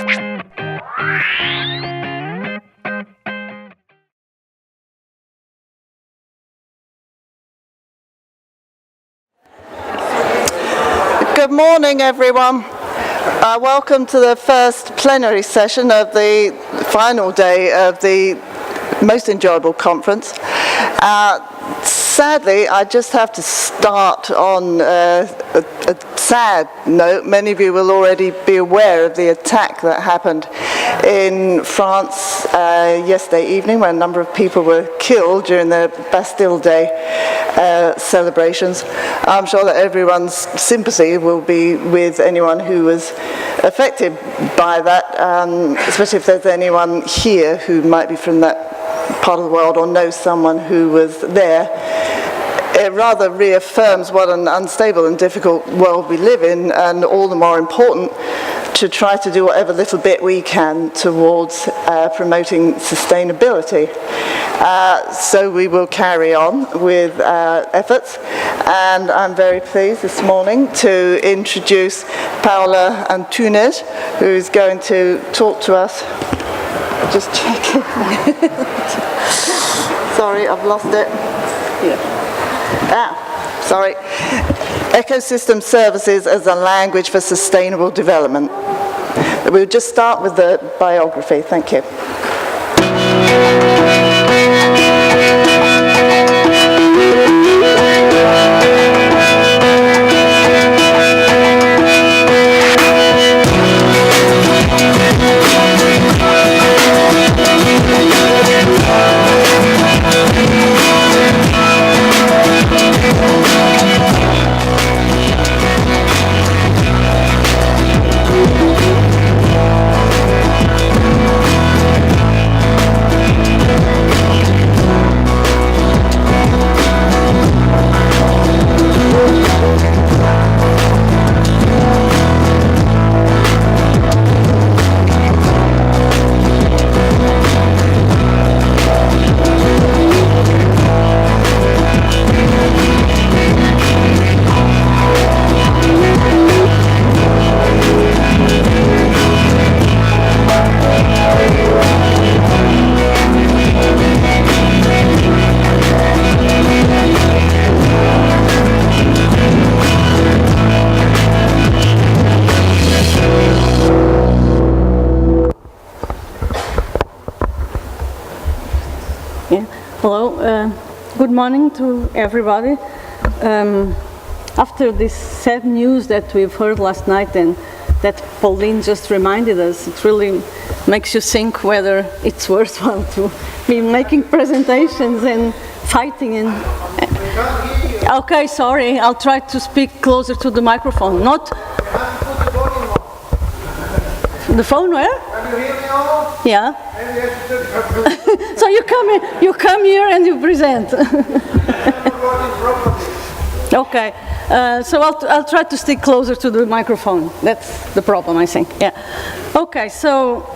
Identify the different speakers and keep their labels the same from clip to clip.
Speaker 1: Good morning, everyone. Welcome to the first plenary session of the final day of the most enjoyable conference. Sadly, I just have to start on a sad note. Many of you will already be aware of the attack that happened in France yesterday evening, when a number of people were killed during the Bastille Day celebrations. I'm sure that everyone's sympathy will be with anyone who was affected by that, especially if there's anyone here who might be from that part of the world or knows someone who was there. It rather reaffirms what an unstable and difficult world we live in, and all the more important to try to do whatever little bit we can towards promoting sustainability. So we will carry on with efforts, and I'm very pleased this morning to introduce Paula Antunes, who is going to talk to us. Just check it. Sorry, I've lost it. Sorry. Ecosystem services as a language for sustainable development. We'll just start with the biography. Thank you.
Speaker 2: Good morning to everybody. After this sad news that we've heard last night and that Pauline just reminded us, it really makes you think whether it's worthwhile to be making presentations and fighting. And okay, sorry, I'll try to speak closer to the microphone. Not the phone where?
Speaker 3: Can you hear me all?
Speaker 2: Yeah. So you come here and you present. Okay. So I'll try to stick closer to the microphone. That's the problem, I think. Yeah. Okay. So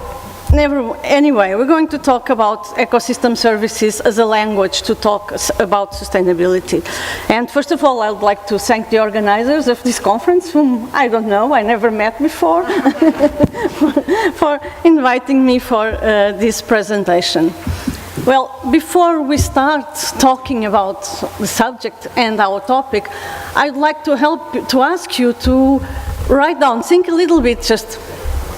Speaker 2: anyway, we're going to talk about ecosystem services as a language to talk about sustainability. And first of all, I'd like to thank the organizers of this conference, whom I don't know, I never met before, for inviting me for this presentation. Well, before we start talking about the subject and our topic, I'd like to ask you to write down, think a little bit, just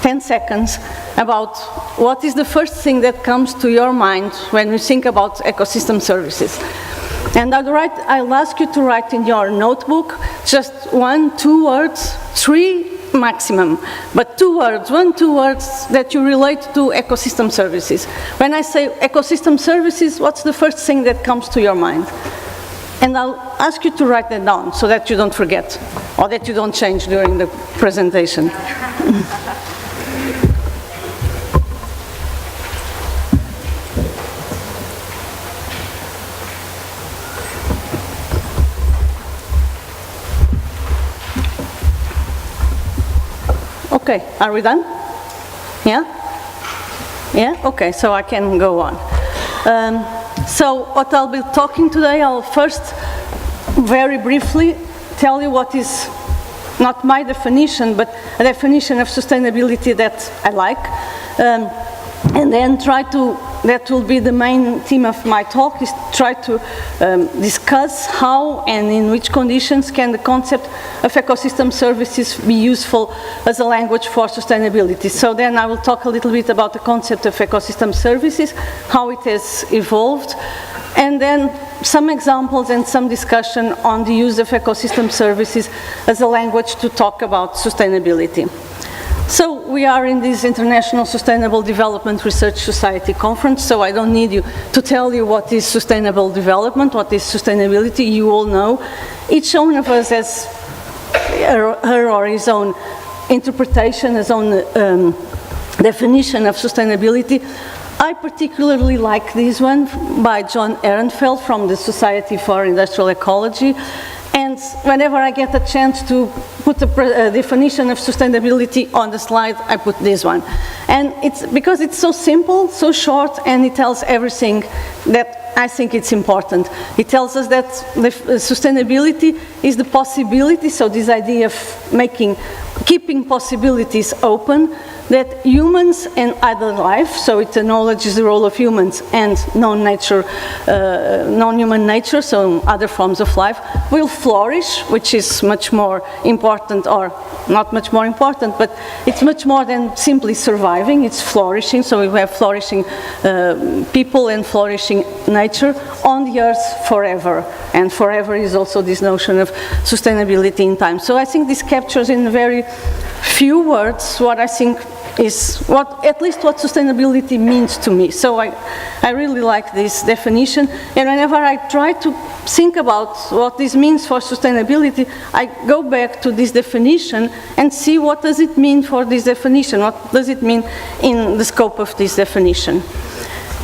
Speaker 2: 10 seconds, about what is the first thing that comes to your mind when you think about ecosystem services. And I'll ask you to write in your notebook just 1, 2 words, 3 maximum, but 2 words, 1, 2 words that you relate to ecosystem services. When I say ecosystem services, what's the first thing that comes to your mind? And I'll ask you to write that down so that you don't forget, or that you don't change during the presentation. Okay, are we done? Yeah? Yeah? Okay, so I can go on. So what I'll be talking today, I'll first very briefly tell you what is not my definition, but a definition of sustainability that I like. And then that will be the main theme of my talk, is try to discuss how and in which conditions can the concept of ecosystem services be useful as a language for sustainability. So then I will talk a little bit about the concept of ecosystem services, how it has evolved, and then some examples and some discussion on the use of ecosystem services as a language to talk about sustainability. So we are in this International Sustainable Development Research Society conference, so I don't need you to tell you what is sustainable development, what is sustainability. You all know. Each one of us has her or his own interpretation, his own definition of sustainability. I particularly like this one by John Ehrenfeld from the Society for Industrial Ecology. And whenever I get a chance to put a definition of sustainability on the slide, I put this one. And it's because it's so simple, so short, and it tells everything that I think it's important. It tells us that sustainability is the possibility, so this idea of keeping possibilities open, that humans and other life, so it acknowledges the role of humans and non-human nature, so other forms of life, will flourish, which is much more important, or not much more important, but it's much more than simply surviving, it's flourishing, so we have flourishing people and flourishing nature on the earth forever. And forever is also this notion of sustainability in time. So I think this captures in very few words what I think is at least what sustainability means to me. So I really like this definition, and whenever I try to think about what this means for sustainability, I go back to this definition and see what does it mean for this definition, what does it mean in the scope of this definition.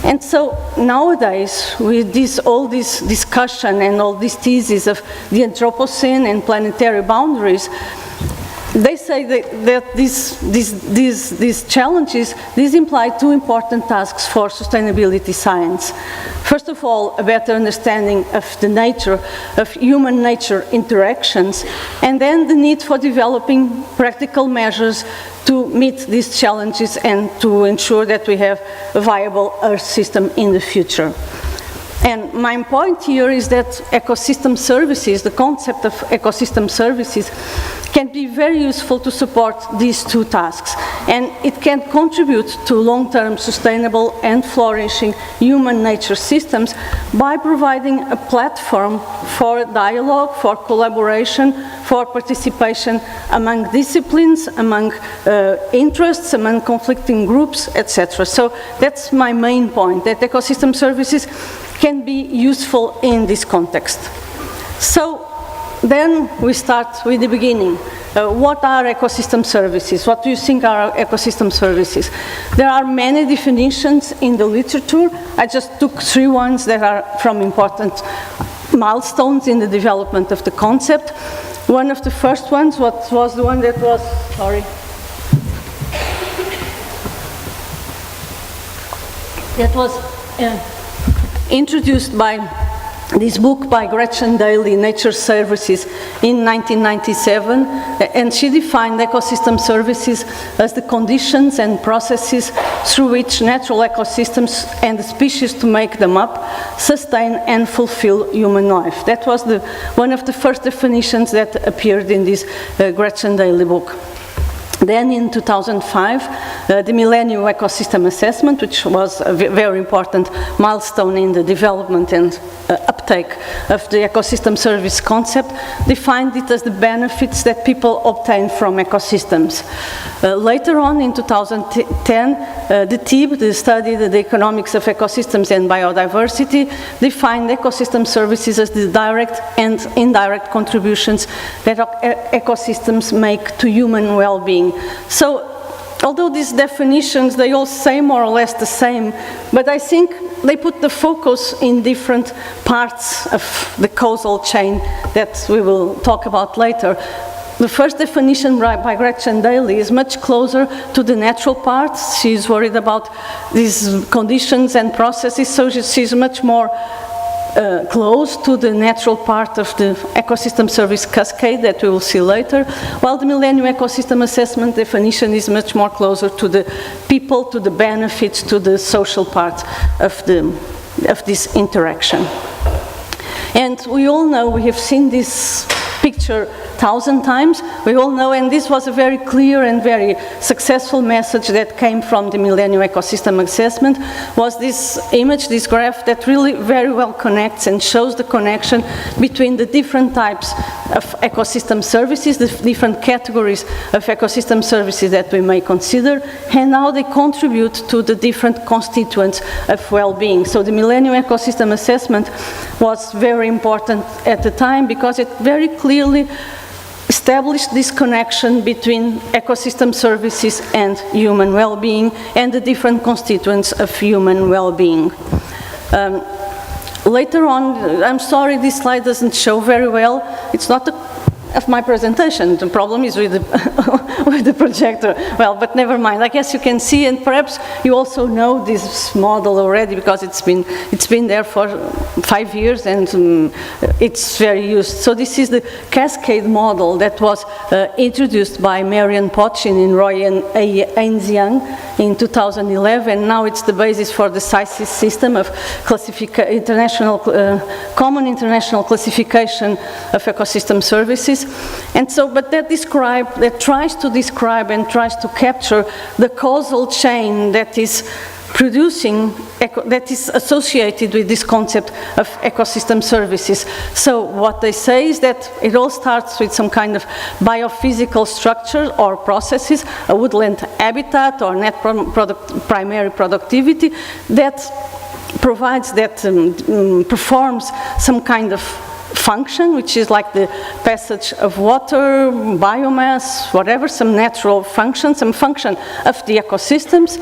Speaker 2: And so nowadays, with all this discussion and all these theses of the Anthropocene and planetary boundaries, they say that these challenges, these imply two important tasks for sustainability science. First of all, a better understanding of the nature of human-nature interactions, and then the need for developing practical measures to meet these challenges and to ensure that we have a viable Earth system in the future. And my point here is that ecosystem services, the concept of ecosystem services, can be very useful to support these two tasks. And it can contribute to long-term sustainable and flourishing human nature systems by providing a platform for dialogue, for collaboration, for participation among disciplines, among interests, among conflicting groups, etc. So that's my main point, that ecosystem services can be useful in this context. So then we start with the beginning. What are ecosystem services? What do you think are ecosystem services? There are many definitions in the literature. I just took 3 ones that are from important milestones in the development of the concept. One of the first ones, what was the one that was, that was introduced by this book by Gretchen Daly, Nature Services, in 1997, and she defined ecosystem services as the conditions and processes through which natural ecosystems and the species to make them up sustain and fulfill human life. That was one of the first definitions that appeared in this Gretchen Daly book. Then in 2005, the Millennium Ecosystem Assessment, which was a very important milestone in the development and uptake of the ecosystem service concept, defined it as the benefits that people obtain from ecosystems. Later on, in 2010, the TIB, the study of the economics of ecosystems and biodiversity, defined ecosystem services as the direct and indirect contributions that ecosystems make to human well-being. So, although these definitions, they all say more or less the same, but I think they put the focus in different parts of the causal chain that we will talk about later. The first definition by Gretchen Daly is much closer to the natural parts. She's worried about these conditions and processes, so she's much more close to the natural part of the ecosystem service cascade that we will see later, while the Millennium Ecosystem Assessment definition is much more closer to the people, to the benefits, to the social part of this interaction. And we all know, we have seen this picture 1,000 times. We all know, and this was a very clear and very successful message that came from the Millennium Ecosystem Assessment, was this image, this graph that really very well connects and shows the connection between the different types of ecosystem services, the different categories of ecosystem services that we may consider, and how they contribute to the different constituents of well-being. So the Millennium Ecosystem Assessment was very important at the time because it very clearly established this connection between ecosystem services and human well-being and the different constituents of human well-being. Later on, I'm sorry this slide doesn't show very well. It's not of my presentation. The problem is with the, with the projector. Well, but never mind. I guess you can see, and perhaps you also know this model already because it's been there for 5 years and it's very used. So this is the cascade model that was introduced by Marion Potchin and Roy and Ainziang in 2011. Now it's the basis for the CISIS system of common international classification of ecosystem services. And so, but that tries to describe and tries to capture the causal chain that is producing, that is associated with this concept of ecosystem services. So what they say is that it all starts with some kind of biophysical structure or processes, a woodland habitat or net primary productivity that provides, that performs some kind of function, which is like the passage of water, biomass, whatever, some natural function, some function of the ecosystems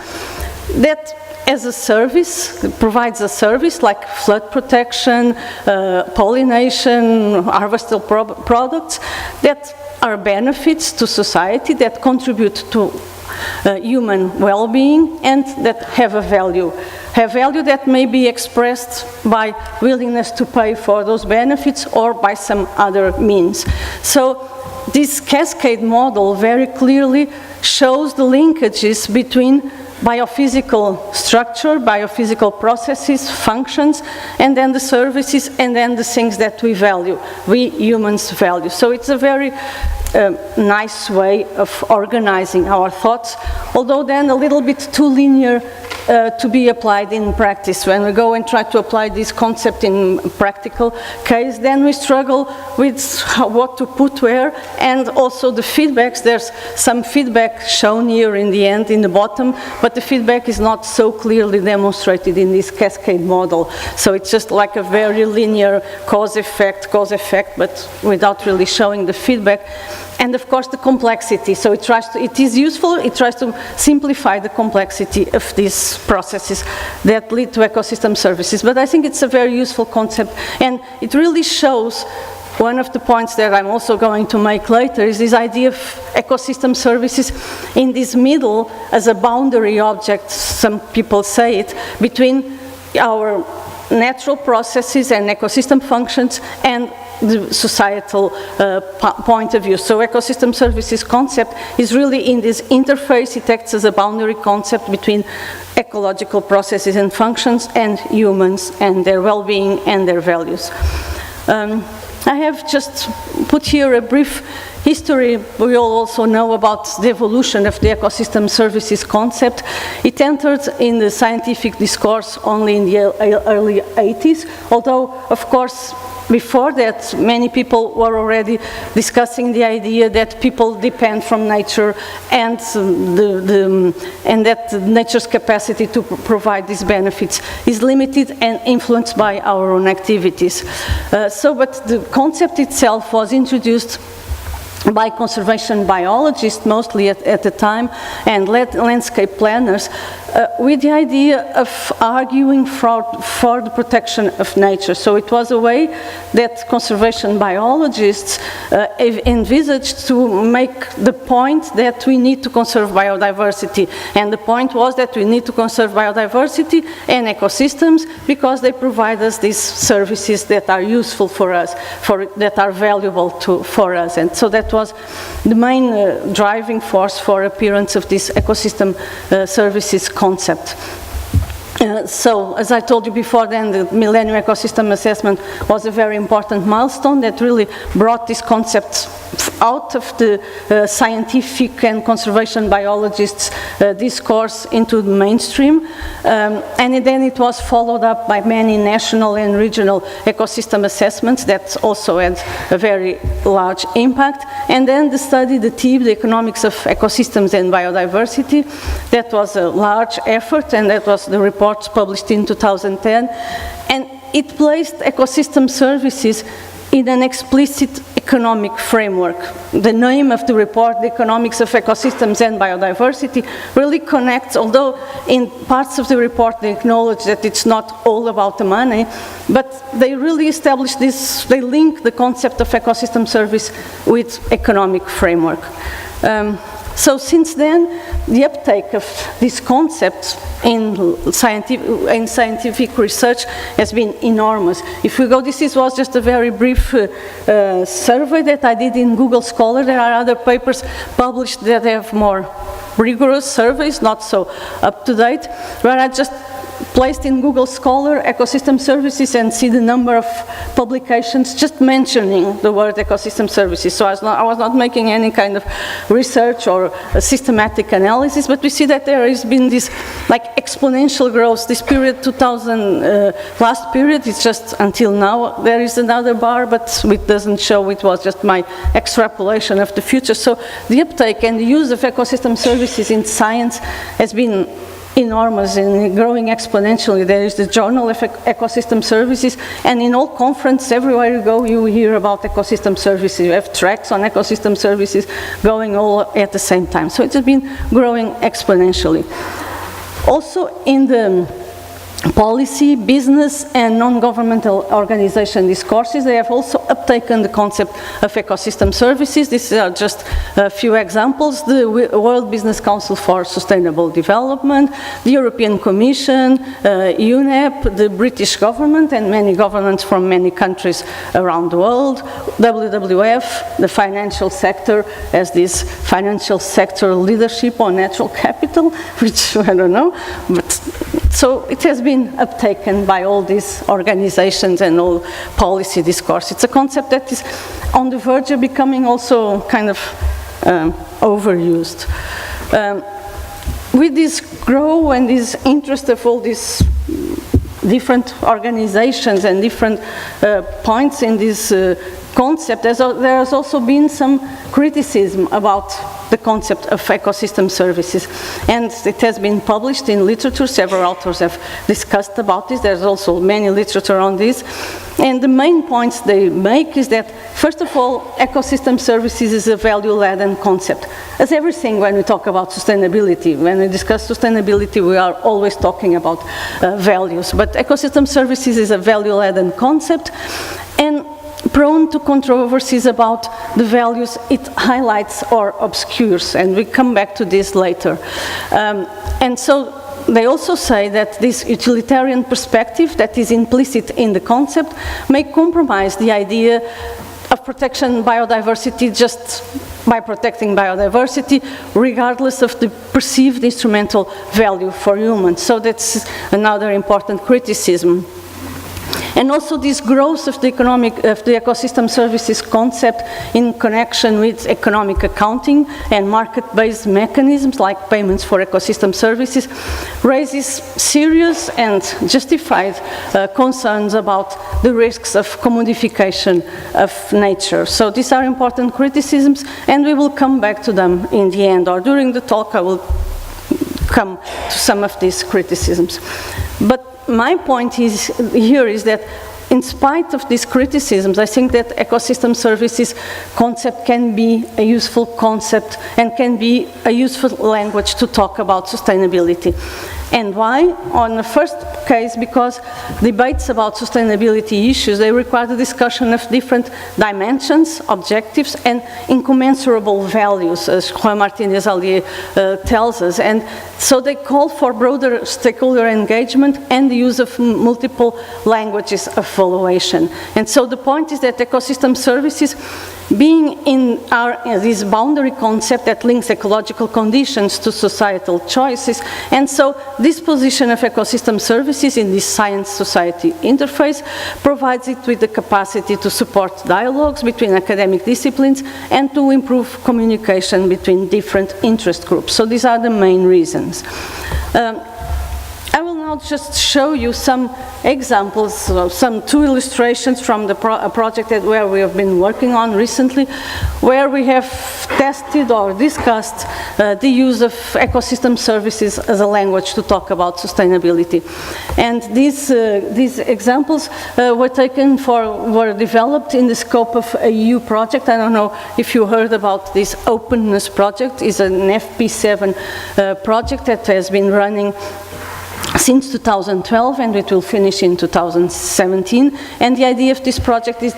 Speaker 2: that as a service, provides a service like flood protection, pollination, harvestable products that are benefits to society, that contribute to human well-being and that have a value. Have value that may be expressed by willingness to pay for those benefits or by some other means. So this cascade model very clearly shows the linkages between biophysical structure, biophysical processes, functions, and then the services, and then the things that we value, we humans value. So it's a very nice way of organizing our thoughts, although then a little bit too linear to be applied in practice. When we go and try to apply this concept in practical case, then we struggle with what to put where, and also the feedbacks. There's some feedback shown here in the end, in the bottom, but the feedback is not so clearly demonstrated in this cascade model. So it's just like a very linear cause-effect, but without really showing the feedback. And of course the complexity, so it is useful, it tries to simplify the complexity of these processes that lead to ecosystem services. But I think it's a very useful concept, and it really shows one of the points that I'm also going to make later is this idea of ecosystem services in this middle as a boundary object, some people say it, between our natural processes and ecosystem functions and the societal point of view. So ecosystem services concept is really in this interface. It acts as a boundary concept between ecological processes and functions and humans and their well-being and their values. I have just put here a brief history. We all also know about the evolution of the ecosystem services concept. It entered in the scientific discourse only in the early 80s, although, of course, before that, many people were already discussing the idea that people depend from nature and that nature's capacity to provide these benefits is limited and influenced by our own activities. But the concept itself was introduced by conservation biologists mostly at the time and landscape planners with the idea of arguing for the protection of nature. So it was a way that conservation biologists envisaged to make the point that we need to conserve biodiversity. And the point was that we need to conserve biodiversity and ecosystems because they provide us these services that are useful for us, that are valuable for us. And so that was the main driving force for appearance of this ecosystem services concept. So, as I told you before then, the Millennium Ecosystem Assessment was a very important milestone that really brought this concept out of the scientific and conservation biologists' discourse into the mainstream. And then it was followed up by many national and regional ecosystem assessments that also had a very large impact. And then the study, the TEEB, the Economics of Ecosystems and Biodiversity, that was a large effort, and that was the report published in 2010, and it placed ecosystem services in an explicit economic framework. The name of the report, the Economics of Ecosystems and Biodiversity, really connects, although in parts of the report they acknowledge that it's not all about the money, but they really establish this, they link the concept of ecosystem service with economic framework. So since then, the uptake of this concept in scientific research has been enormous. If we go, this was just a very brief survey that I did in Google Scholar. There are other papers published that have more rigorous surveys, not so up to date, where I just placed in Google Scholar ecosystem services and see the number of publications just mentioning the word ecosystem services. So I was not making any kind of research or a systematic analysis, but we see that there has been this like exponential growth. This period, 2000, last period, it's just until now. There is another bar, but it doesn't show. It was just my extrapolation of the future. So the uptake and the use of ecosystem services in science has been enormous and growing exponentially. There is the Journal of Ecosystem Services, and in all conferences, everywhere you go, you hear about ecosystem services. You have tracks on ecosystem services going all at the same time. So it has been growing exponentially. Also in the policy, business, and non-governmental organization discourses, they have also uptaken the concept of ecosystem services. These are just a few examples. The World Business Council for Sustainable Development, the European Commission, UNEP, the British government, and many governments from many countries around the world, WWF, the financial sector, as this financial sector leadership on natural capital, which I don't know, but so it has been uptaken by all these organizations and all policy discourse. It's a concept that is on the verge of becoming also kind of overused. With this growth and this interest of all these different organizations and different points in this concept, there has also been some criticism about the concept of ecosystem services, and it has been published in literature. Several authors have discussed about this. There's also many literature on this, and the main points they make is that, first of all, ecosystem services is a value-laden concept. As everything when we talk about sustainability, when we discuss sustainability, we are always talking about values, but ecosystem services is a value-laden concept, and prone to controversies about the values it highlights or obscures, and we come back to this later. And so they also say that this utilitarian perspective that is implicit in the concept may compromise the idea of protection biodiversity just by protecting biodiversity, regardless of the perceived instrumental value for humans. So that's another important criticism. And also this growth of the ecosystem services concept in connection with economic accounting and market-based mechanisms like payments for ecosystem services raises serious and justified concerns about the risks of commodification of nature. So these are important criticisms, and we will come back to them in the end, or during the talk I will come to some of these criticisms. But my point here is that in spite of these criticisms, I think that ecosystem services concept can be a useful concept and can be a useful language to talk about sustainability. And why? On the first case, because debates about sustainability issues, they require the discussion of different dimensions, objectives, and incommensurable values, as Juan Martínez Allier tells us. And so they call for broader stakeholder engagement and the use of multiple languages of evaluation. And so the point is that ecosystem services, being in this boundary concept that links ecological conditions to societal choices, and so this position of ecosystem services in this science-society interface provides it with the capacity to support dialogues between academic disciplines and to improve communication between different interest groups. So these are the main reasons. I will now just show you some examples, some two illustrations from the project where we have been working on recently, where we have tested or discussed the use of ecosystem services as a language to talk about sustainability. And these examples were developed in the scope of a EU project. I don't know if you heard about this openness project. It's an FP7 project that has been running since 2012, and it will finish in 2017. And the idea of this project is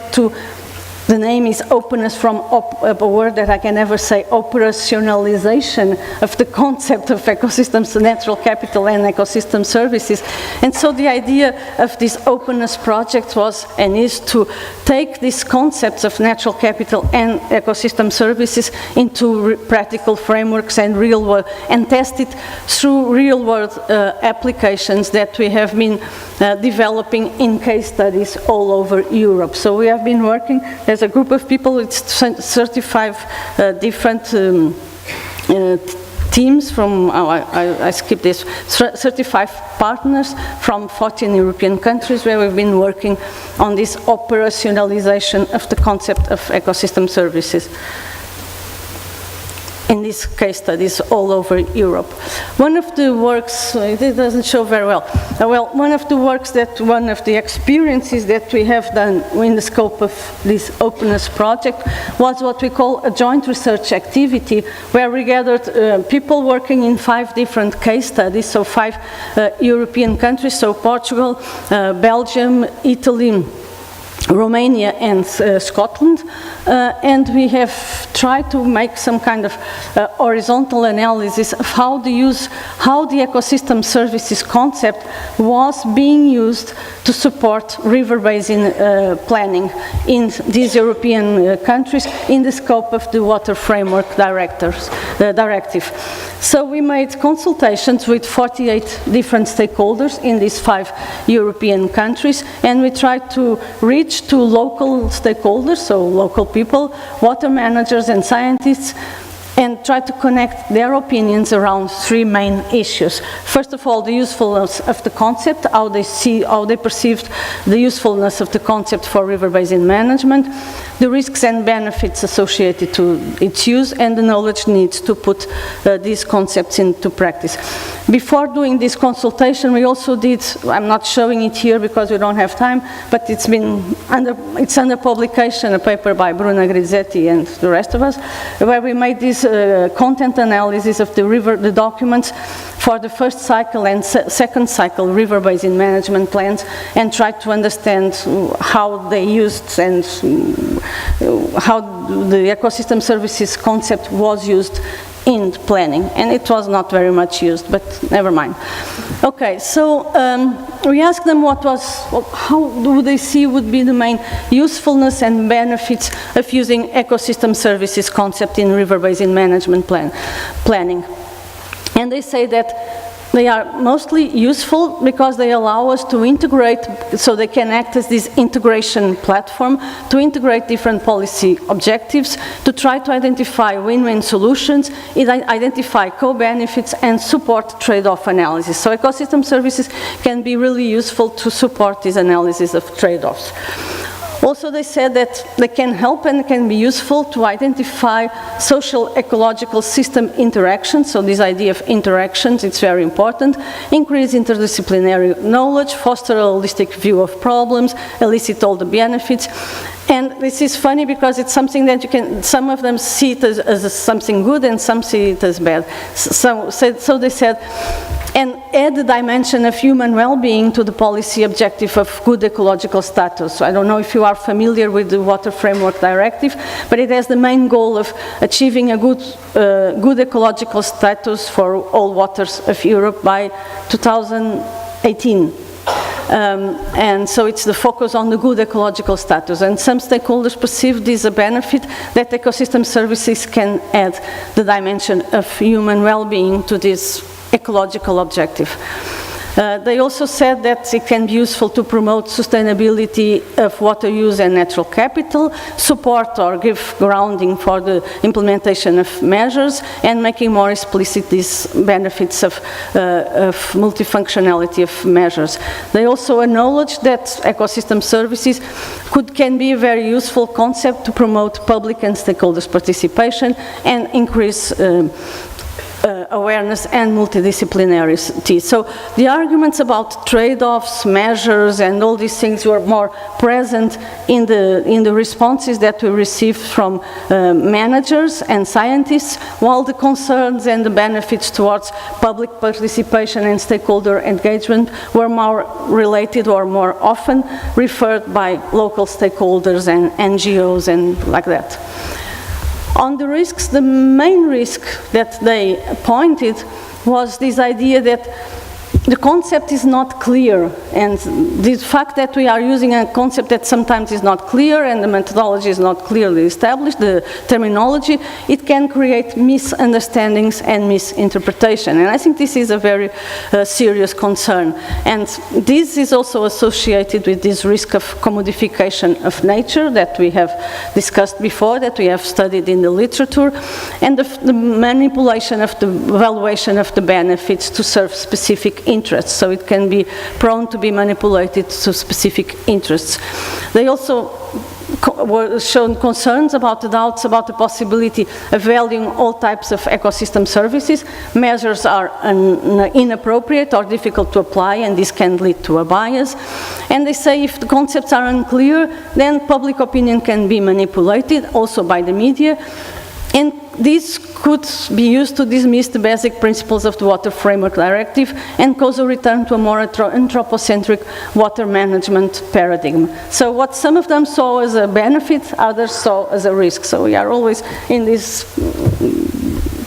Speaker 2: the name is openness, from a word that I can never say, operationalization of the concept of ecosystems, natural capital and ecosystem services. And so the idea of this openness project was and is to take these concepts of natural capital and ecosystem services into practical frameworks and real world, and test it through real world applications that we have been developing in case studies all over Europe. So we have been working as a group of people, it's 35 different teams from, I skipped this, 35 partners from 14 European countries where we've been working on this operationalization of the concept of ecosystem services. In these case studies all over Europe. One of the works, it doesn't show very well, one of the experiences that we have done in the scope of this openness project was what we call a joint research activity, where we gathered people working in 5 different case studies, so 5 European countries, so Portugal, Belgium, Italy, Romania and Scotland, and we have tried to make some kind of horizontal analysis of how the ecosystem services concept was being used to support river basin planning in these European countries in the scope of the Water Framework Directive. So we made consultations with 48 different stakeholders in these 5 European countries, and we tried to reach to local stakeholders, so local people, water managers and scientists, and try to connect their opinions around 3 main issues. First of all, the usefulness of the concept, how they perceived the usefulness of the concept for river basin management, the risks and benefits associated to its use, and the knowledge needs to put these concepts into practice. Before doing this consultation, we also did, I'm not showing it here because we don't have time, but it's under publication, a paper by Bruna Grisetti and the rest of us, where we made this content analysis of the documents for the first cycle and second cycle river basin management plans, and tried to understand how they used and how the ecosystem services concept was used in planning, and it was not very much used, but never mind. Okay, so we asked them how do they see would be the main usefulness and benefits of using ecosystem services concept in river basin management planning. And they say that they are mostly useful because they allow us to integrate, so they can act as this integration platform to integrate different policy objectives, to try to identify win-win solutions, identify co-benefits, and support trade-off analysis. So ecosystem services can be really useful to support this analysis of trade-offs. Also, they said that they can help and can be useful to identify social ecological system interactions. So this idea of interactions, it's very important. Increase interdisciplinary knowledge, foster a holistic view of problems, elicit all the benefits, And this is funny because it's something that you can, some of them see it as something good and some see it as bad. So they said, and add the dimension of human well-being to the policy objective of good ecological status. So I don't know if you are familiar with the Water Framework Directive, but it has the main goal of achieving a good ecological status for all waters of Europe by 2018. And so it's the focus on the good ecological status. And some stakeholders perceive this a benefit that ecosystem services can add the dimension of human well-being to this ecological objective. They also said that it can be useful to promote sustainability of water use and natural capital, support or give grounding for the implementation of measures, and making more explicit these benefits of multifunctionality of measures. They also acknowledge that ecosystem services can be a very useful concept to promote public and stakeholders' participation and increase awareness and multidisciplinarity. So the arguments about trade-offs, measures, and all these things were more present in the responses that we received from managers and scientists, while the concerns and the benefits towards public participation and stakeholder engagement were more related or more often referred by local stakeholders and NGOs and like that. On the risks, the main risk that they pointed was this idea that the concept is not clear, and the fact that we are using a concept that sometimes is not clear and the methodology is not clearly established, the terminology, it can create misunderstandings and misinterpretation. And I think this is a very serious concern. And this is also associated with this risk of commodification of nature that we have discussed before, that we have studied in the literature, and the manipulation of the evaluation of the benefits to serve specific interests, so it can be prone to be manipulated to specific interests. They also were shown concerns about the doubts about the possibility of valuing all types of ecosystem services. Measures are inappropriate or difficult to apply, and this can lead to a bias. And they say if the concepts are unclear, then public opinion can be manipulated, also by the media. And this could be used to dismiss the basic principles of the Water Framework Directive and cause a return to a more anthropocentric water management paradigm. So what some of them saw as a benefit, others saw as a risk. So we are always in these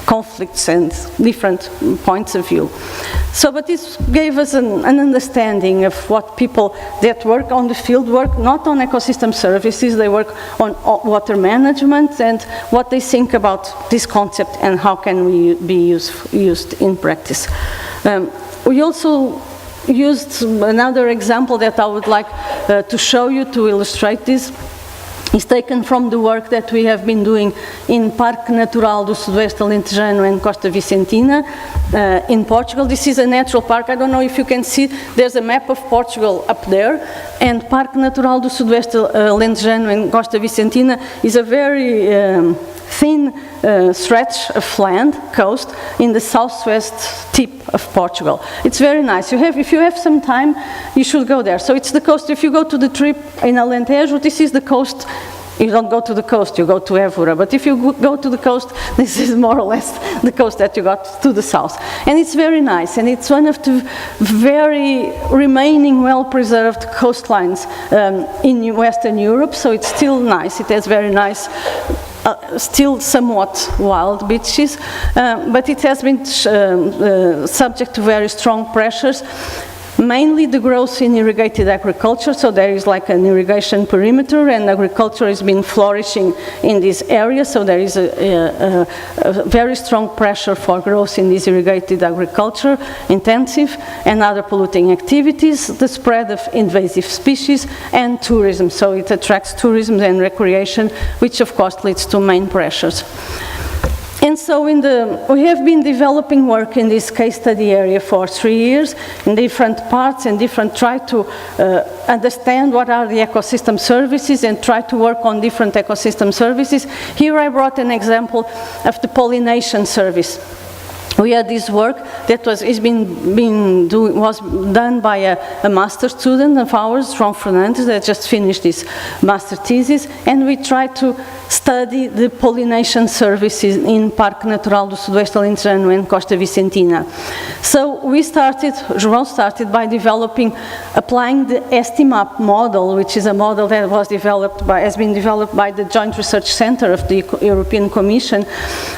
Speaker 2: conflicts and different points of view. So, but this gave us an understanding of what people that work on the field work, not on ecosystem services, they work on water management and what they think about this concept and how can we be used in practice. We also used another example that I would like to show you to illustrate this. Is taken from the work that we have been doing in Parque Natural do Sudoeste Alentejano and Costa Vicentina in Portugal. This is a natural park. I don't know if you can see, there's a map of Portugal up there, and Parque Natural do Sudoeste Alentejano and Costa Vicentina is a very thin stretch of land, coast, in the southwest tip of Portugal. It's very nice. If you have some time, you should go there. So it's the coast. If you go to the trip in Alentejo, this is the coast. You don't go to the coast, you go to Évora. But if you go to the coast, this is more or less the coast that you got to the south. And it's very nice, and it's one of the very remaining well-preserved coastlines in Western Europe, so it's still nice. It has very nice still somewhat wild beaches, but it has been subject to very strong pressures, mainly the growth in irrigated agriculture, so there is like an irrigation perimeter and agriculture has been flourishing in this area, so there is a very strong pressure for growth in this irrigated agriculture, intensive and other polluting activities, the spread of invasive species and tourism, so it attracts tourism and recreation, which of course leads to main pressures. And so we have been developing work in this case study area for 3 years in different parts and try to understand what are the ecosystem services and try to work on different ecosystem services. Here I brought an example of the pollination service. we had this work that was done by a master student of ours, João Fernandes, that just finished his master thesis, and we tried to study the pollination services in Parque Natural do Sudoeste Alentejano and Costa Vicentina. So João started by applying the STMAP model, which is a model that has been developed by the Joint Research Center of the European Commission,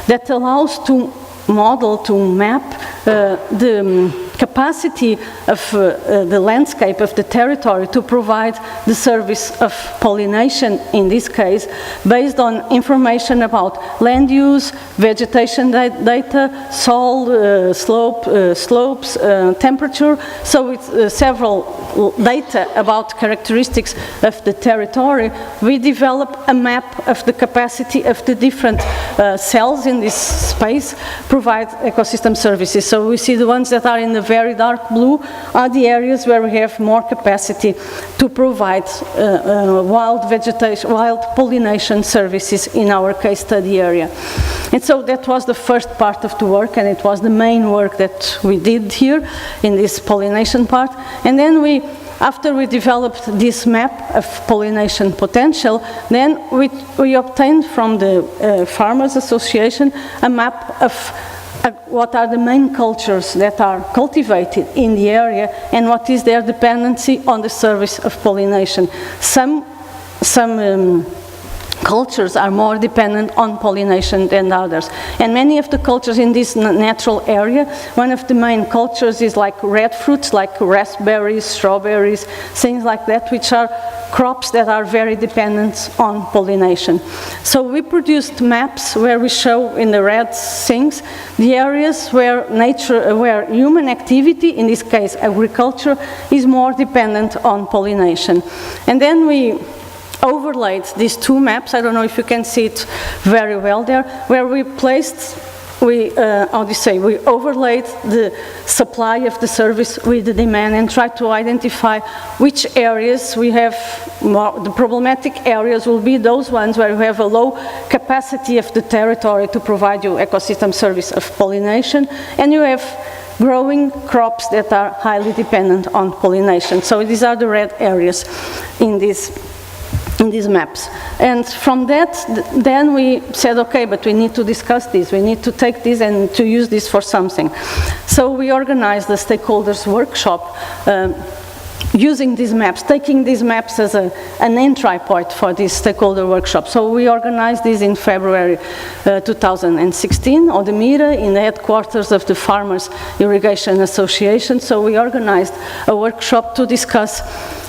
Speaker 2: that allows to map the capacity of the landscape of the territory to provide the service of pollination, in this case, based on information about land use, vegetation data, soil, slopes, temperature. So it's several data about characteristics of the territory. We develop a map of the capacity of the different cells in this space provide ecosystem services. So we see the ones that are in the very dark blue are the areas where we have more capacity to provide wild pollination services in our case study area. And so that was the first part of the work, and it was the main work that we did here in this pollination part. And then after we developed this map of pollination potential, then we obtained from the Farmers Association a map of what are the main cultures that are cultivated in the area and what is their dependency on the service of pollination. Some cultures are more dependent on pollination than others. And many of the cultures in this natural area, one of the main cultures is like red fruits, like raspberries, strawberries, things like that, which are crops that are very dependent on pollination. So we produced maps where we show in the red things the areas where human activity, in this case agriculture, is more dependent on pollination. And then we overlaid these two maps. I don't know if you can see it very well there, where we overlaid the supply of the service with the demand and tried to identify which areas we have the problematic areas will be those ones where you have a low capacity of the territory to provide you ecosystem service of pollination, and you have growing crops that are highly dependent on pollination. So these are the red areas in these maps. And from that, then we said, okay, but we need to discuss this. We need to take this and to use this for something. So we organized the stakeholders workshop using these maps, taking these maps as an entry point for this stakeholder workshop. So we organized this in February 2016, Odemira, in the headquarters of the Farmers Irrigation Association. So we organized a workshop to discuss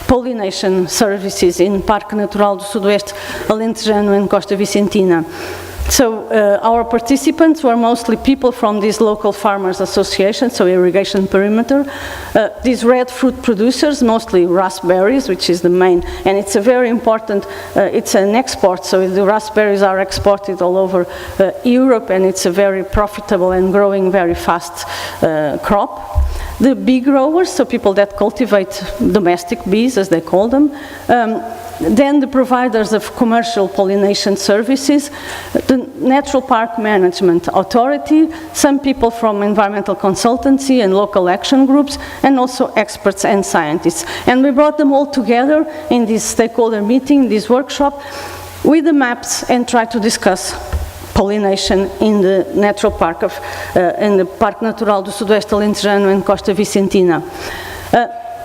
Speaker 2: pollination services in Parque Natural do Sudoeste Alentejano and Costa Vicentina. So our participants were mostly people from these local farmers associations, so irrigation perimeter. These red fruit producers, mostly raspberries, which is the main, and it's a very important, it's an export, so the raspberries are exported all over Europe, and it's a very profitable and growing very fast crop. The bee growers, so people that cultivate domestic bees, as they call them. Then the providers of commercial pollination services, the Natural Park Management Authority, some people from environmental consultancy and local action groups, and also experts and scientists. And we brought them all together in this stakeholder meeting, this workshop, with the maps and tried to discuss pollination in the natural park of, in the Parque Natural do Sudoeste Alentejano and Costa Vicentina.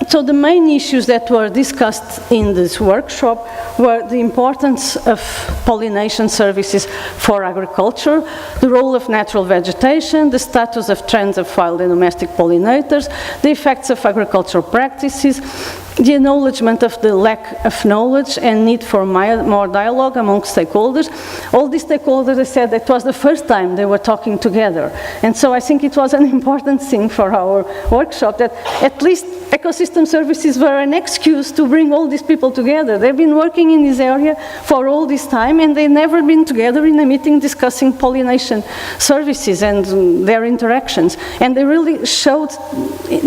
Speaker 2: So the main issues that were discussed in this workshop were the importance of pollination services for agriculture, the role of natural vegetation, the status of trends of wild and domestic pollinators, the effects of agricultural practices, the acknowledgement of the lack of knowledge and need for more dialogue among stakeholders. All these stakeholders, they said it was the first time they were talking together. And so I think it was an important thing for our workshop that at least ecosystem services were an excuse to bring all these people together. They've been working in this area for all this time, and they've never been together in a meeting discussing pollination services and their interactions. And they really showed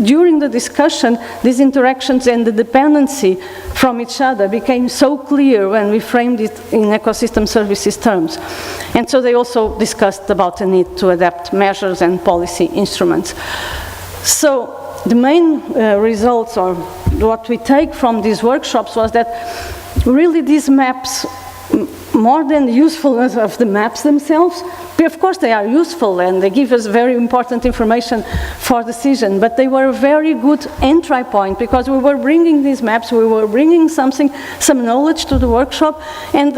Speaker 2: during the discussion these interactions and the dependency from each other became so clear when we framed it in ecosystem services terms. And so they also discussed about the need to adapt measures and policy instruments. So the main results, or what we take from these workshops, was that really these maps, more than the usefulness of the maps themselves, of course they are useful and they give us very important information for decision, but they were a very good entry point, because we were bringing these maps, we were bringing some knowledge to the workshop, and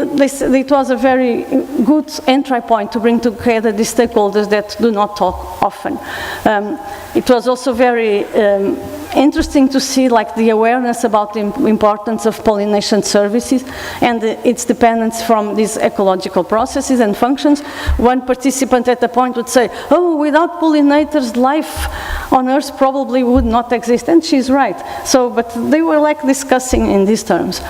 Speaker 2: it was a very good entry point to bring together the stakeholders that do not talk often. It was also very interesting to see like the awareness about the importance of pollination services and its dependence from these ecological processes and functions. One participant at a point would say, oh, without pollinators, life on Earth probably would not exist, and she's right. So, but they were like discussing in these terms.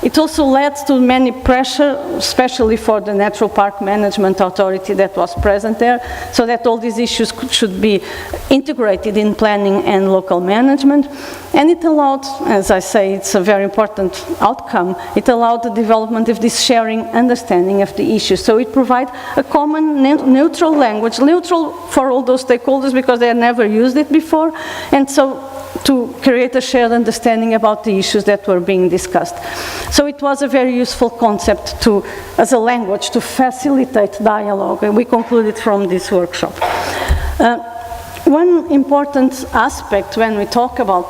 Speaker 2: It also led to many pressure, especially for the Natural Park Management Authority that was present there, so that all these issues should be integrated in planning and local management. And it allowed, as I say, it's a very important outcome, it allowed the development of this sharing understanding of the issues. So it provides a common neutral language, neutral for all those stakeholders because they had never used it before, and so to create a shared understanding about the issues that were being discussed. So it was a very useful concept as a language to facilitate dialogue, and we concluded from this workshop. One important aspect when we talk about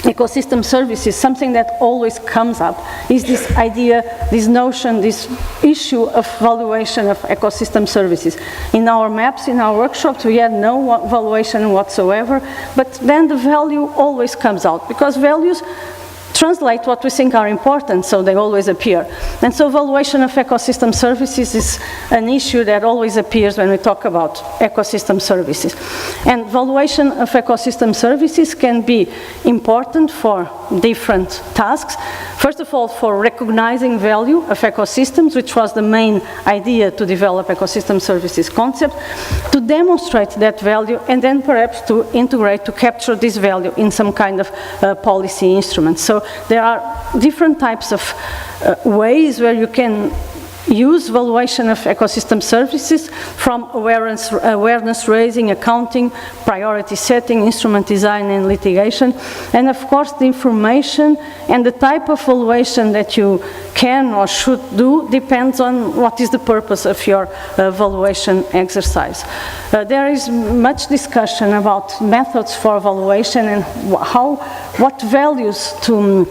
Speaker 2: ecosystem services, something that always comes up, is this idea, this notion, this issue of valuation of ecosystem services. In our maps, in our workshops, we had no valuation whatsoever, but then the value always comes out, because values translate what we think are important, so they always appear. And so valuation of ecosystem services is an issue that always appears when we talk about ecosystem services. And valuation of ecosystem services can be important for different tasks. First of all, for recognizing value of ecosystems, which was the main idea to develop ecosystem services concept, to demonstrate that value, and then perhaps to integrate, to capture this value in some kind of policy instrument. So there are different types of ways where you can use valuation of ecosystem services, from awareness raising, accounting, priority setting, instrument design and litigation. And of course the information and the type of valuation that you can or should do depends on what is the purpose of your valuation exercise. There is much discussion about methods for evaluation and what values to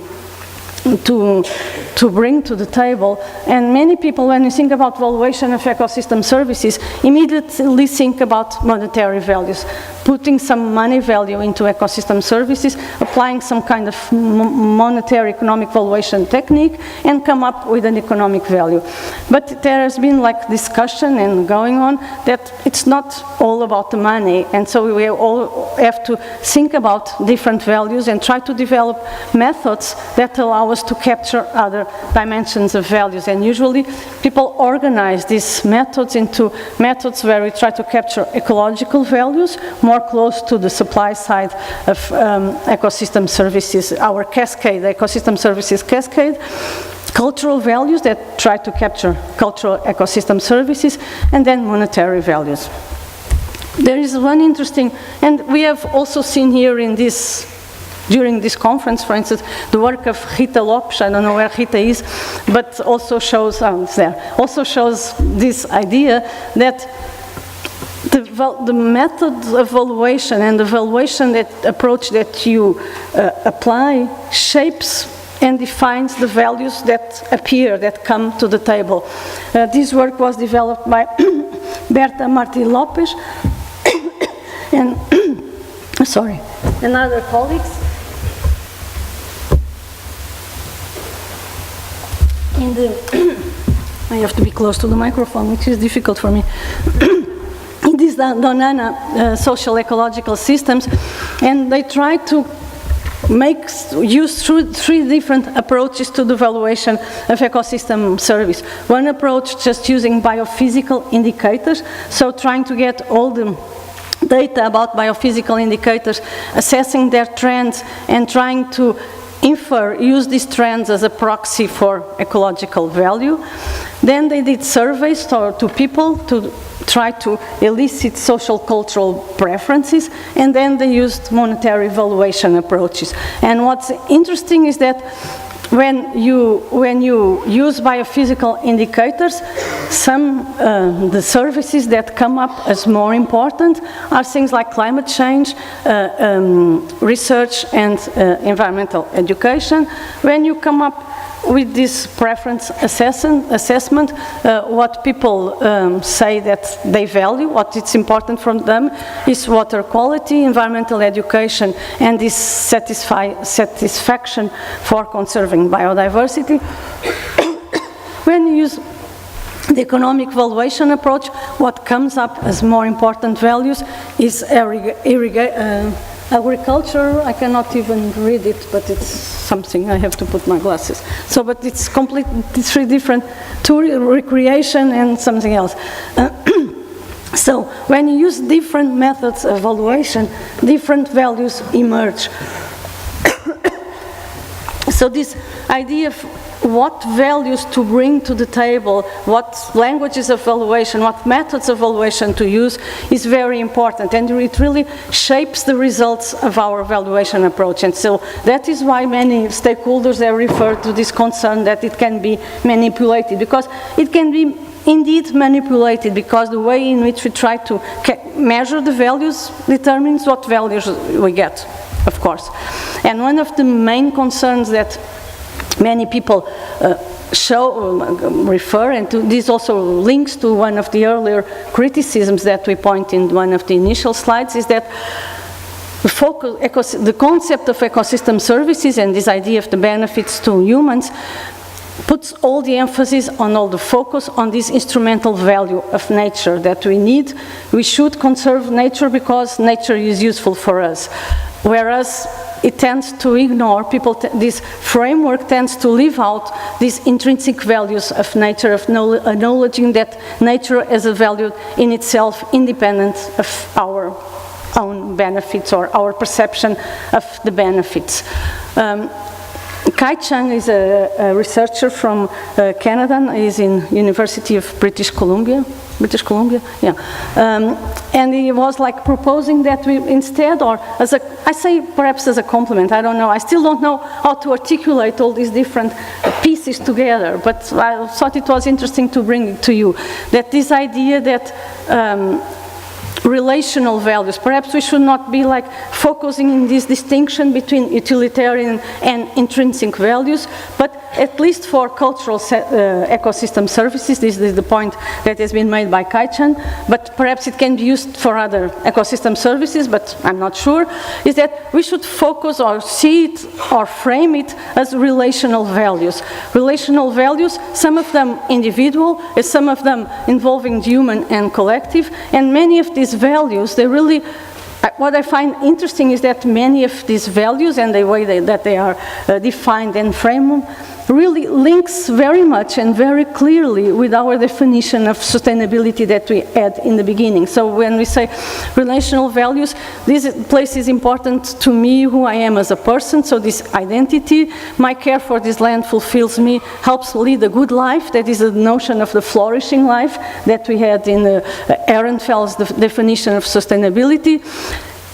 Speaker 2: bring to the table. And many people, when you think about valuation of ecosystem services, immediately think about monetary values, putting some money value into ecosystem services, applying some kind of monetary economic valuation technique, and come up with an economic value. But there has been like discussion and going on that it's not all about the money, and so we all have to think about different values and try to develop methods that allow us to capture other dimensions of values. And usually people organize these methods into methods where we try to capture ecological values, more close to the supply side of ecosystem services, our cascade, the ecosystem services cascade, cultural values that try to capture cultural ecosystem services, and then monetary values. There is one interesting, and we have also seen here in this, during this conference, for instance, the work of Rita Lopes. I don't know where Rita is, but also shows, also shows this idea that the method of evaluation and the evaluation approach that you apply shapes and defines the values that appear, that come to the table. This work was developed by Berta Martí Lopes and sorry, and other colleagues. I have to be close to the microphone, which is difficult for me. In these Donana social ecological systems, and they try to use three different approaches to the evaluation of ecosystem service. One approach just using biophysical indicators, so trying to get all the data about biophysical indicators, assessing their trends, and trying to use these trends as a proxy for ecological value. Then they did surveys to people to try to elicit social cultural preferences, and then they used monetary valuation approaches. And what's interesting is that when you use biophysical indicators, the services that come up as more important are things like climate change, research, and environmental education. When you come up with this preference assessment, what people say that they value, what is important from them, is water quality, environmental education, and this satisfaction for conserving biodiversity. When you use the economic valuation approach, what comes up as more important values is agriculture. I cannot even read it, but it's something, I have to put my glasses. So, but it's three different, recreation and something else. So, when you use different methods of evaluation, different values emerge. So this idea of what values to bring to the table, what languages of evaluation, what methods of evaluation to use is very important, and it really shapes the results of our evaluation approach. And so that is why many stakeholders have referred to this concern that it can be manipulated, because it can be indeed manipulated, because the way in which we try to measure the values determines what values we get, of course. And one of the main concerns that many people refer, and this also links to one of the earlier criticisms that we point in one of the initial slides, is that the concept of ecosystem services and this idea of the benefits to humans puts all the emphasis on all the focus on this instrumental value of nature that we need. We should conserve nature because nature is useful for us. Whereas it tends to ignore, this framework tends to leave out these intrinsic values of nature, of acknowledging that nature is a value in itself, independent of our own benefits or our perception of the benefits. Kai Chang is a researcher from Canada. He's in University of British Columbia, yeah. And he was like proposing that we instead, or as a, I say perhaps as a compliment, I don't know, I still don't know how to articulate all these different pieces together, but I thought it was interesting to bring it to you, that this idea that relational values, perhaps we should not be like focusing in this distinction between utilitarian and intrinsic values, but at least for cultural ecosystem services, this is the point that has been made by Kai-chan, but perhaps it can be used for other ecosystem services, but I'm not sure, is that we should focus or see it or frame it as relational values. Relational values, some of them individual, some of them involving human and collective, and many of these values, they really, what I find interesting is that many of these values and the way that they are defined and framed really links very much and very clearly with our definition of sustainability that we had in the beginning. So when we say relational values, this place is important to me, who I am as a person, so this identity, my care for this land fulfills me, helps lead a good life, that is a notion of the flourishing life that we had in Ehrenfeld's definition of sustainability.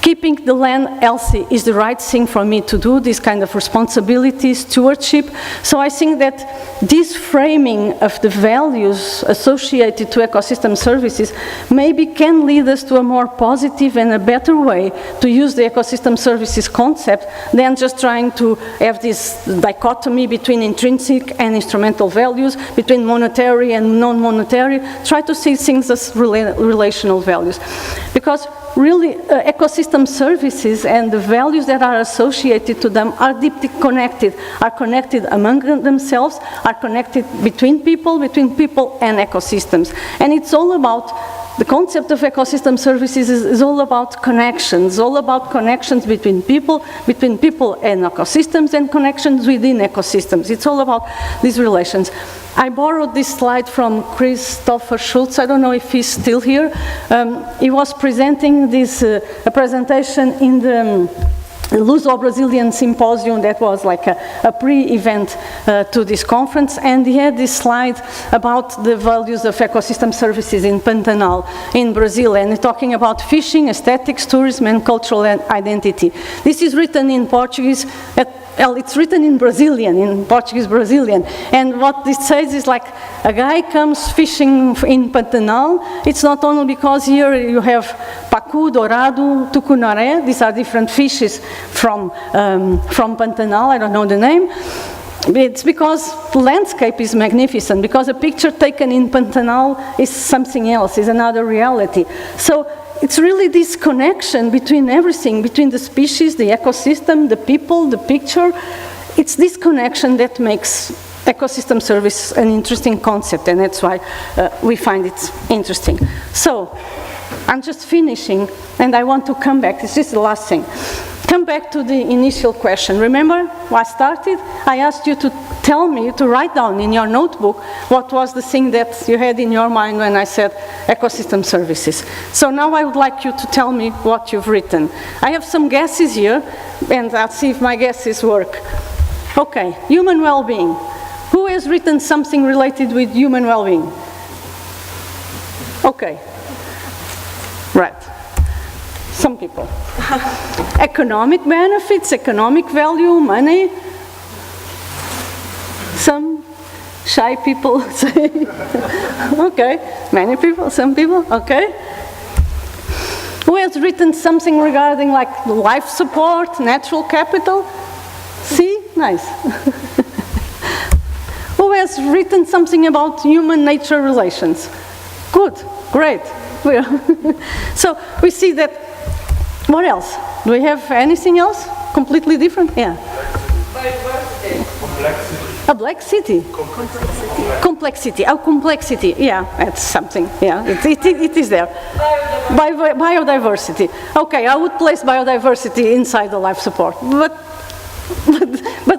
Speaker 2: Keeping the land healthy is the right thing for me to do, this kind of responsibility, stewardship. So I think that this framing of the values associated to ecosystem services maybe can lead us to a more positive and a better way to use the ecosystem services concept than just trying to have this dichotomy between intrinsic and instrumental values, between monetary and non-monetary. Try to see things as relational values. Because really, ecosystem services and the values that are associated to them are deeply connected, are connected among themselves, are connected between people and ecosystems. And it's all about, the concept of ecosystem services is all about connections, between people and ecosystems, and connections within ecosystems. It's all about these relations. I borrowed this slide from Christopher Schultz. I don't know if he's still here. He was presenting this a presentation in the Luso-Brazilian Symposium that was like a pre-event to this conference, and he had this slide about the values of ecosystem services in Pantanal in Brazil, and talking about fishing, aesthetics, tourism, and cultural identity. This is written in Portuguese. Well, it's written in Brazilian, in Portuguese Brazilian, and what this says is like a guy comes fishing in Pantanal. It's not only because here you have pacu, dourado, tucunaré. These are different fishes from Pantanal. I don't know the name. It's because the landscape is magnificent, because a picture taken in Pantanal is something else, is another reality. So it's really this connection between everything, between the species, the ecosystem, the people, the picture. It's this connection that makes ecosystem service an interesting concept, and that's why we find it interesting. So I'm just finishing, and I want to come back. This is the last thing. Come back to the initial question. Remember, I started, I asked you to tell me, to write down in your notebook what was the thing that you had in your mind when I said ecosystem services. So now I would like you to tell me what you've written. I have some guesses here, and I'll see if my guesses work. Okay, human well-being. Who has written something related with human well-being? Okay, right. Some people. Economic benefits, economic value, money. Some shy people say, okay, many people, some people, okay. Who has written something regarding like life support, natural capital? See, nice. Who has written something about human-nature relations? Good, great. So we see that. What else? Do we have anything else completely different? Yeah. A black city. Complexity. Oh, complexity. Yeah, that's something. Yeah, it is there. Biodiversity. Okay, I would place biodiversity inside the life support, but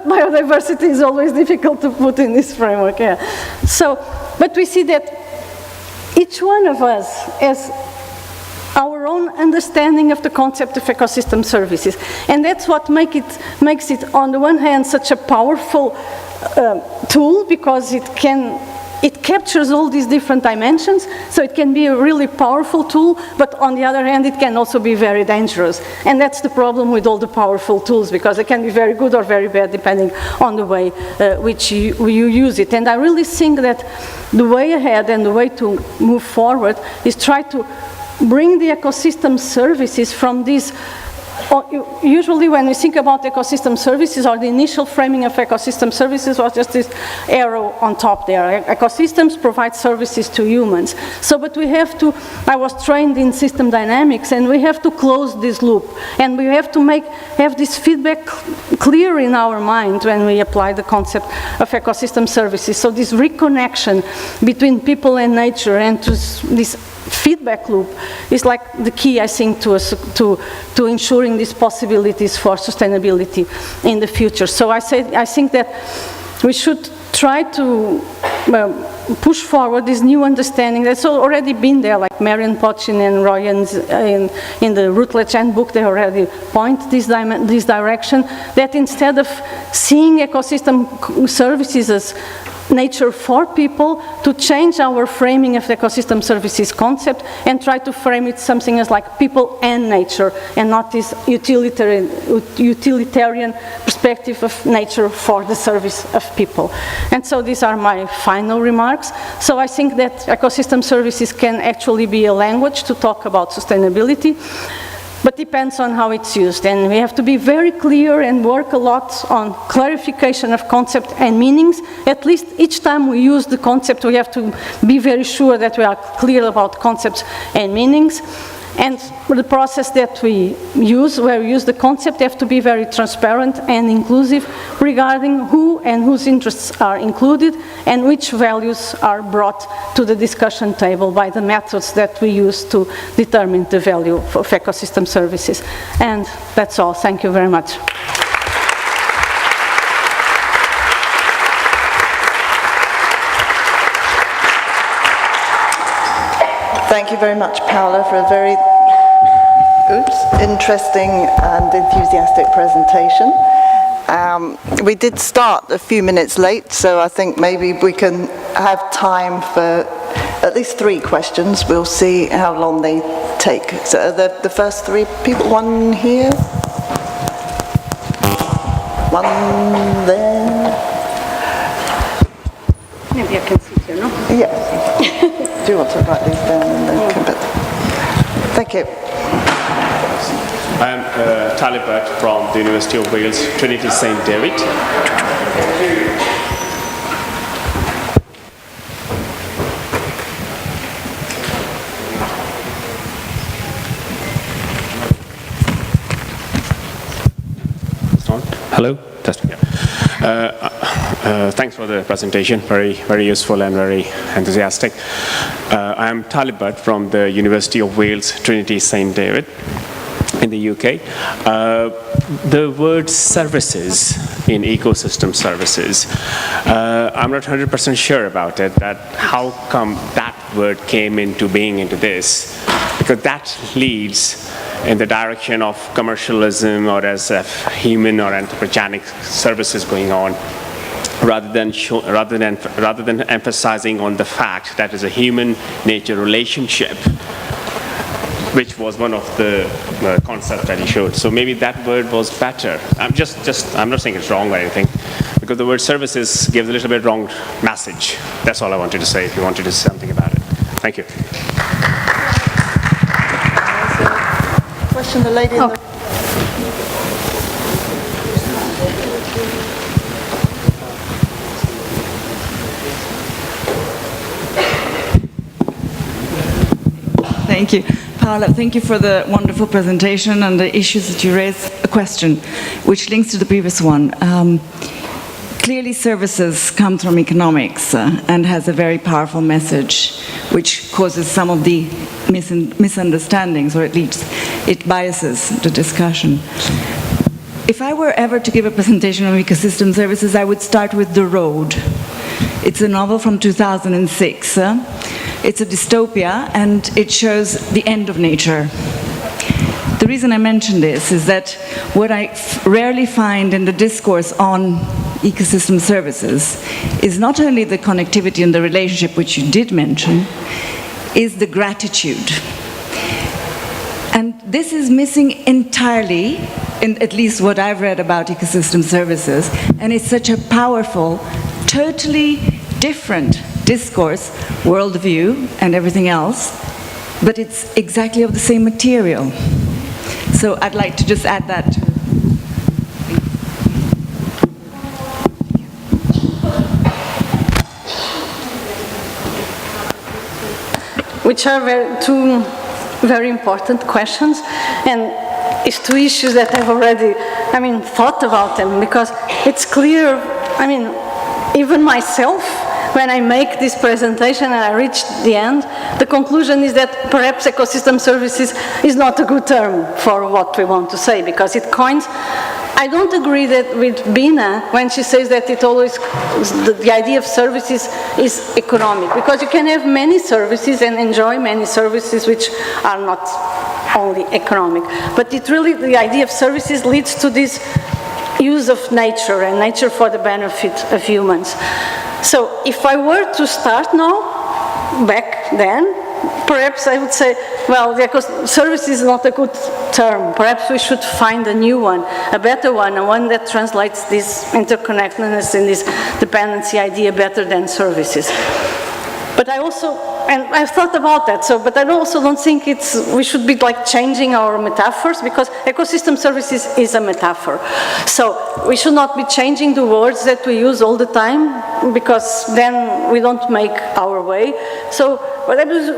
Speaker 2: biodiversity is always difficult to put in this framework. Yeah. So, but we see that each one of us has our own understanding of the concept of ecosystem services. And that's what makes it, on the one hand, such a powerful tool, because it captures all these different dimensions, so it can be a really powerful tool, but on the other hand, it can also be very dangerous. And that's the problem with all the powerful tools, because they can be very good or very bad, depending on the way which you use it. And I really think that the way ahead and the way to move forward is try to bring the ecosystem services from these. Usually when we think about ecosystem services, or the initial framing of ecosystem services was just this arrow on top there. Ecosystems provide services to humans. So, but we have to, I was trained in system dynamics, and we have to close this loop. And we have to have this feedback clear in our mind when we apply the concept of ecosystem services. So this reconnection between people and nature, and to this feedback loop is like the key, I think, to ensuring these possibilities for sustainability in the future. So I think that we should try to push forward this new understanding that's already been there, like Marion Pochin and Royans in the Routledge Handbook, they already point this direction, that instead of seeing ecosystem services as nature for people, to change our framing of the ecosystem services concept and try to frame it something as like people and nature, and not this utilitarian perspective of nature for the service of people. And so these are my final remarks. So I think that ecosystem services can actually be a language to talk about sustainability, but depends on how it's used. And we have to be very clear and work a lot on clarification of concept and meanings. At least each time we use the concept, we have to be very sure that we are clear about concepts and meanings. And the process that we use, where we use the concept, have to be very transparent and inclusive regarding who and whose interests are included and which values are brought to the discussion table by the methods that we use to determine the value of ecosystem services. And that's all. Thank you very much.
Speaker 1: Thank you very much, Paula, for a very interesting and enthusiastic presentation. We did start a few minutes late, so I think maybe we can have time for at least 3 questions. We'll see how long they take. So the first 3 people, one here, one there.
Speaker 2: Maybe I can sit here, no?
Speaker 1: Yeah. Do you want to write these down and then come back? Thank you.
Speaker 3: I'm Talibert from the University of Wales, Trinity St. David. Hello? Testing. Thanks for the presentation, very useful and very enthusiastic. I am Talibert from the University of Wales, Trinity St. David in the UK. The word services in ecosystem services, I'm not 100% sure about it, that how come that word came into being into this, because that leads in the direction of commercialism or as human or anthropogenic services going on, rather than emphasizing on the fact that is a human-nature relationship, which was one of the concepts that he showed. So maybe that word was better. I'm not saying it's wrong or anything, because the word services gives a little bit wrong message. That's all I wanted to say, if you wanted to say something about it. Thank you.
Speaker 1: Question, the lady in the...
Speaker 4: Thank you. Paola, thank you for the wonderful presentation and the issues that you raised. A question which links to the previous one. Clearly services come from economics and has a very powerful message which causes some of the misunderstandings, or at least it biases the discussion. If I were ever to give a presentation on ecosystem services, I would start with The Road. It's a novel from 2006. It's a dystopia, and it shows the end of nature. The reason I mention this is that what I rarely find in the discourse on ecosystem services is not only the connectivity and the relationship, which you did mention, is the gratitude. And this is missing entirely, in at least what I've read about ecosystem services, and it's such a powerful, totally different discourse, worldview, and everything else, but it's exactly of the same material. So I'd like to just add that.
Speaker 2: Which are two very important questions, and it's 2 issues that I've already, thought about them, because it's clear, even myself, when I make this presentation and I reach the end, the conclusion is that perhaps ecosystem services is not a good term for what we want to say, because it coins. I don't agree that with Bina when she says that it always, the idea of services is economic, because you can have many services and enjoy many services which are not only economic. But it really, the idea of services leads to this use of nature, and nature for the benefit of humans. So if I were to start now, back then, perhaps I would say, well, the service is not a good term. Perhaps we should find a new one, a better one, and one that translates this interconnectedness and this dependency idea better than services. But I also, and I've thought about that, but I also don't think we should be like changing our metaphors, because ecosystem services is a metaphor. So we should not be changing the words that we use all the time, because then we don't make our way. So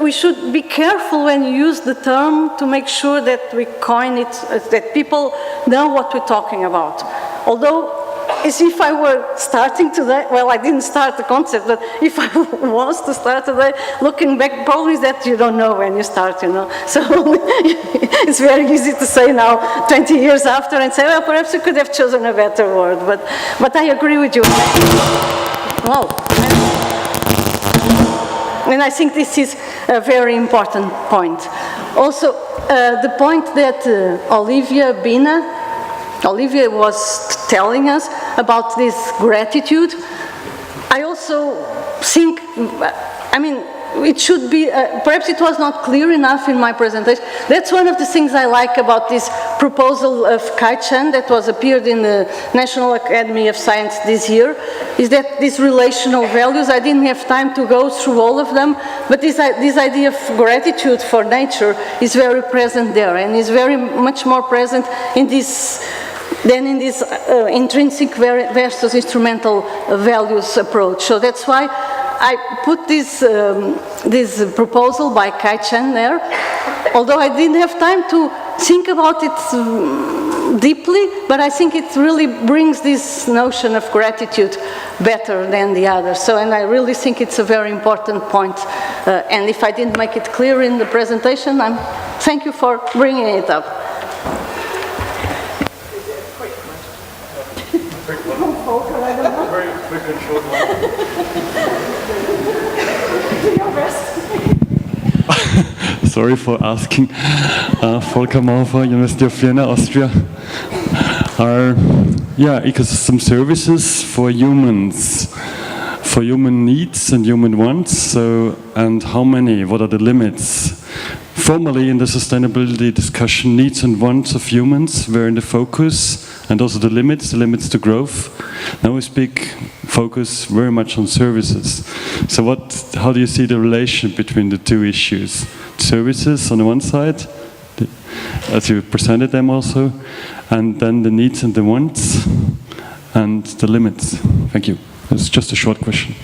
Speaker 2: we should be careful when you use the term to make sure that we coin it, that people know what we're talking about. Although, as if I were starting today, well, I didn't start the concept, but if I was to start today, looking back, probably that you don't know when you start, So it's very easy to say now, 20 years after, and say, well, perhaps you could have chosen a better word, but I agree with you. Wow. And I think this is a very important point. Also, the point that Olivia was telling us about this gratitude, I also think, I mean, it should be, perhaps it was not clear enough in my presentation. That's one of the things I like about this proposal of Kai-Chan that was appeared in the National Academy of Science this year, is that these relational values, I didn't have time to go through all of them, but this idea of gratitude for nature is very present there, and is very much more present in this than in this intrinsic versus instrumental values approach. So that's why I put this proposal by Kai-Chan there, although I didn't have time to think about it deeply, but I think it really brings this notion of gratitude better than the others. So, and I really think it's a very important point. And if I didn't make it clear in the presentation, thank you for bringing it up.
Speaker 5: Very quick and short one. Sorry for asking. Volker Maufer, University of Vienna, Austria. Are ecosystem services for humans, for human needs and human wants. So, and how many? What are the limits? Formally, in the sustainability discussion, needs and wants of humans were in the focus, and also the limits to growth. Now we focus very much on services. So how do you see the relation between the two issues? Services on the one side, as you presented them also, and then the needs and the wants, and the limits. Thank you. It's just a short question.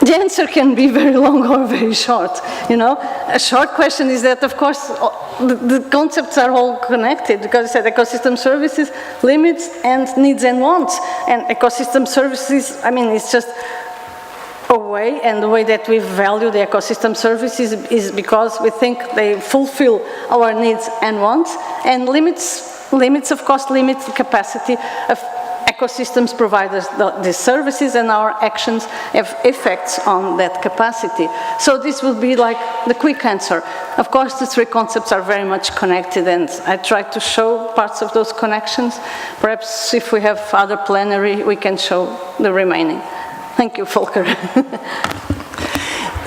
Speaker 2: The answer can be very long or very short. You know, a short question is that, of course, the concepts are all connected, because you said ecosystem services, limits, and needs and wants. And ecosystem services, I mean, it's just a way, and the way that we value the ecosystem services is because we think they fulfill our needs and wants. And limits, of course, limit the capacity of ecosystems provide us these services, and our actions have effects on that capacity. So this will be like the quick answer. Of course, the three concepts are very much connected, and I try to show parts of those connections. Perhaps if we have other plenary, we can show the remaining. Thank you, Volker.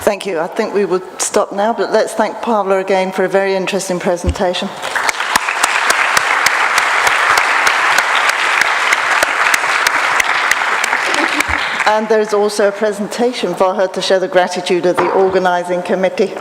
Speaker 1: Thank you. I think we would stop now, but let's thank Pavla again for a very interesting presentation. And there's also a presentation for her to show the gratitude of the organising committee.